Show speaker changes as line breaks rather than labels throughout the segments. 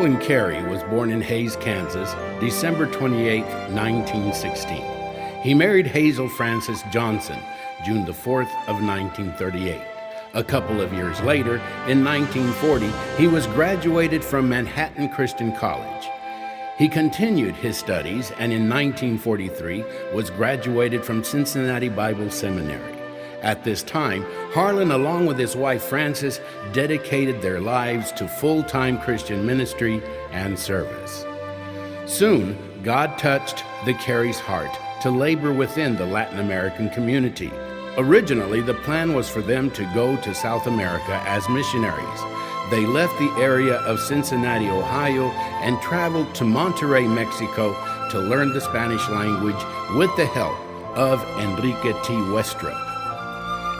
Harland Cary was born in Hays, Kansas, December 28, 1916. He married Hazel Frances Johnson, June the 4th of 1938. A couple of years later, in 1940, he was graduated from Manhattan Christian College. He continued his studies and in 1943 was graduated from Cincinnati Bible Seminary. At this time, Harland, along with his wife Frances, dedicated their lives to full-time Christian ministry and service. Soon, God touched the Cary's heart to labor within the Latin American community. Originally, the plan was for them to go to South America as missionaries. They left the area of Cincinnati, Ohio, and traveled to Monterrey, Mexico, to learn the Spanish language with the help of Enrique T. Westrup.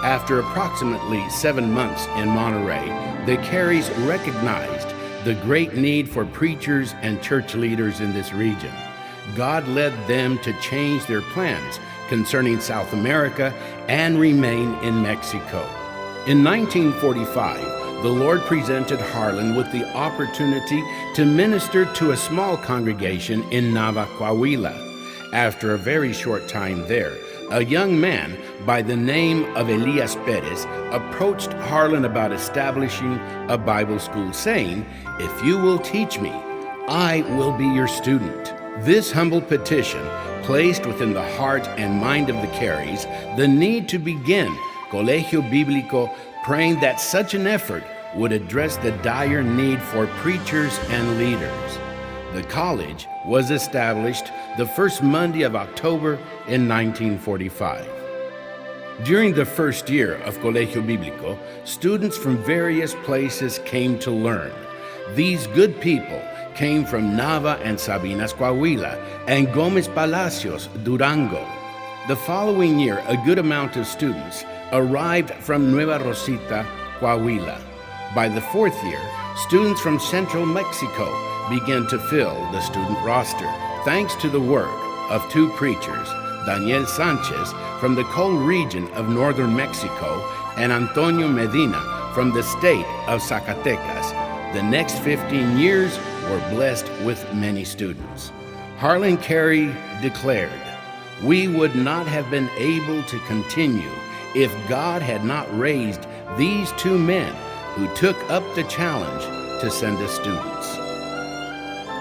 After approximately 7 months in Monterrey, the Carys recognized the great need for preachers and church leaders in this region. God led them to change their plans concerning South America and remain in Mexico. In 1945, the Lord presented Harland with the opportunity to minister to a small congregation in Nava, Coahuila. After a very short time there, a young man by the name of Elias Perez approached Harland about establishing a Bible school, saying, "If you will teach me, I will be your student." This humble petition placed within the heart and mind of the Carys the need to begin Colegio Bíblico, praying that such an effort would address the dire need for preachers and leaders. The college was established the first Monday of October in 1945. During the first year of Colegio Bíblico, students from various places came to learn. These good people came from Nava and Sabinas, Coahuila, and Gómez Palacios, Durango. The following year, a good amount of students arrived from Nueva Rosita, Coahuila. By the fourth year, students from central Mexico began to fill the student roster, thanks to the work of two preachers, Daniel Sanchez from the coal region of northern Mexico and Antonio Medina from the state of Zacatecas. The next 15 years were blessed with many students. Harland Cary declared, "We would not have been able to continue if God had not raised these two men who took up the challenge to send us students."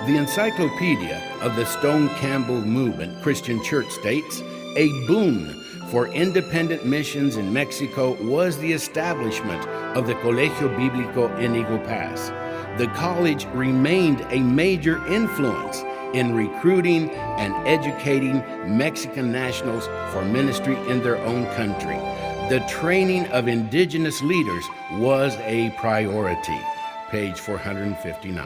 The Encyclopedia of the Stone Campbell Movement Christian Church states, "A boon for independent missions in Mexico was the establishment of the Colegio Bíblico in Eagle Pass. The college remained a major influence in recruiting and educating Mexican nationals for ministry in their own country. The training of indigenous leaders was a priority." Page 459.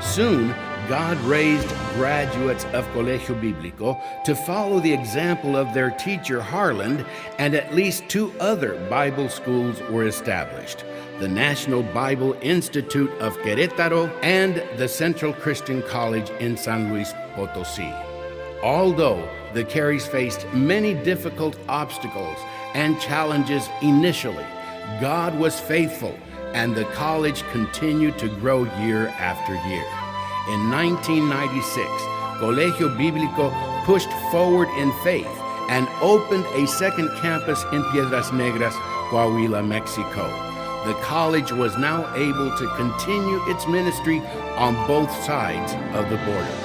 Soon, God raised graduates of Colegio Bíblico to follow the example of their teacher Harland, and at least two other Bible schools were established: the National Bible Institute of Querétaro and the Central Christian College in San Luis Potosí. Although the Carys faced many difficult obstacles and challenges initially, God was faithful, and the college continued to grow year after year. In 1996, Colegio Bíblico pushed forward in faith and opened a second campus in Piedras Negras, Coahuila, Mexico. The college was now able to continue its ministry on both sides of the border.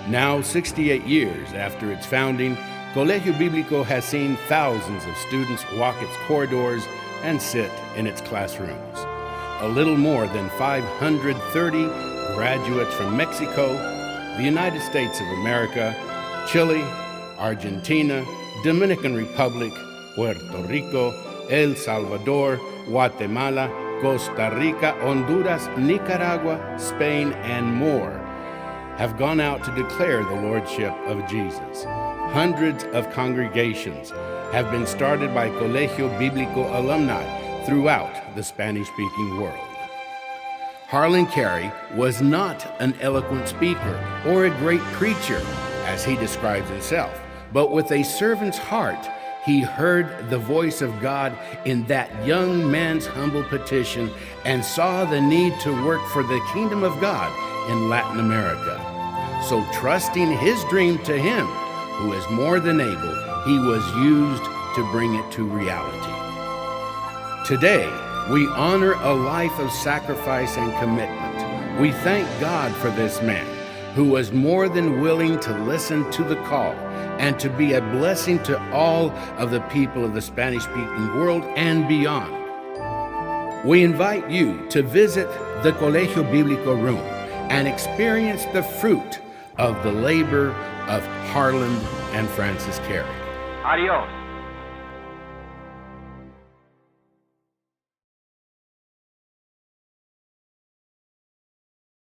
Now, 68 years after its founding, Colegio Bíblico has seen thousands of students walk its corridors and sit in its classrooms. A little more than 530 graduates from Mexico, the United States of America, Chile, Argentina, Dominican Republic, Puerto Rico, El Salvador, Guatemala, Costa Rica, Honduras, Nicaragua, Spain, and more have gone out to declare the Lordship of Jesus. Hundreds of congregations have been started by Colegio Bíblico alumni throughout the Spanish-speaking world. Harland Cary was not an eloquent speaker or a great preacher, as he describes himself, but with a servant's heart, he heard the voice of God in that young man's humble petition and saw the need to work for the kingdom of God in Latin America. So trusting his dream to him, who is more than able, he was used to bring it to reality. Today, we honor a life of sacrifice and commitment. We thank God for this man who was more than willing to listen to the call and to be a blessing to all of the people of the Spanish-speaking world and beyond. We invite you to visit the Colegio Bíblico room and experience the fruit of the labor of Harland and Francis Cary.
Adios.